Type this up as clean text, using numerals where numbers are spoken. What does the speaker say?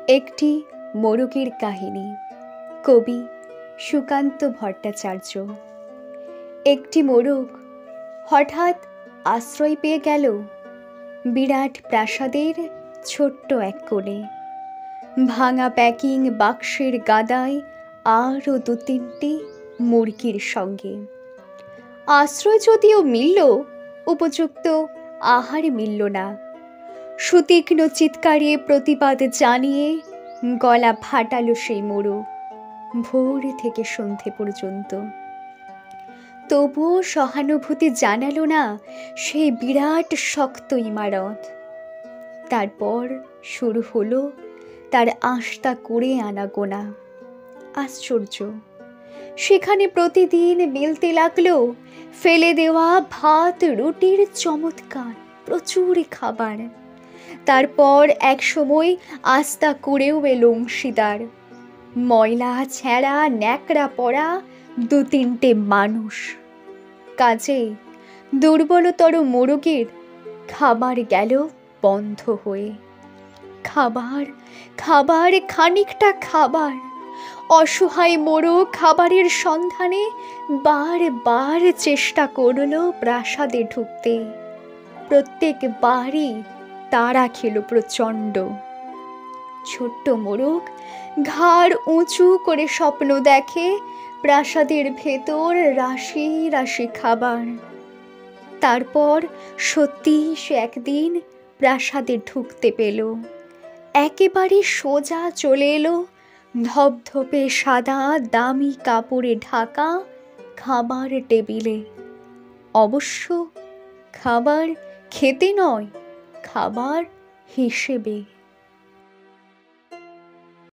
একটি মোরগের কাহিনী। কবি সুকান্ত ভট্টাচার্য। একটি মোরগ হঠাৎ আশ্রয় পেয়ে গেল বিরাট প্রাসাদের ছোট্ট এক কোণে। ভাঙা প্যাকিং বাক্সের গাদায় আরও 2-3টি মুরগির সঙ্গে। আশ্রয় যদিও মিলল, উপযুক্ত আহার মিলল না। সুতীক্ষ্ণ চিৎকারে প্রতিবাদ জানিয়ে গলা ফাটালো সেই মোরগ ভোর থেকে সন্ধে পর্যন্ত। তবুও সহানুভূতি জানালো না সেই বিরাট শক্ত ইমারত। তারপর শুরু হলো তার আস্তা করে আনাগোনা। আশ্চর্য, সেখানে প্রতিদিন মিলতে লাগলো ফেলে দেওয়া ভাত রুটির চমৎকার প্রচুর খাবার। তারপর এক সময় আস্তা করেও এলো অংশীদার, ময়লা ছেঁড়া ন্যাকড়া পড়া 2-3টে মানুষ। কাজে দুর্বলতর মোরগের খাবার গেল বন্ধ হয়ে। খাবার খাবার খানিকটা খাবার। অসহায় মোরগ খাবারের সন্ধানে বারবার চেষ্টা করলো প্রাসাদে ঢুকতে। প্রত্যেকবারই তাড়া খেলো প্রচণ্ড। ছোট্ট মোরগ ঘাড় উঁচু করে স্বপ্ন দেখে প্রাসাদের ভেতর রাশি রাশি খাবার। তারপর সত্যি সে একদিন প্রাসাদে ঢুকতে পেল। একেবারে সোজা চলে এলো ধপধপে সাদা দামি কাপড়ে ঢাকা খাবার টেবিলে। অবশ্য খাবার খেতে নয়, খাবার হিসেবে।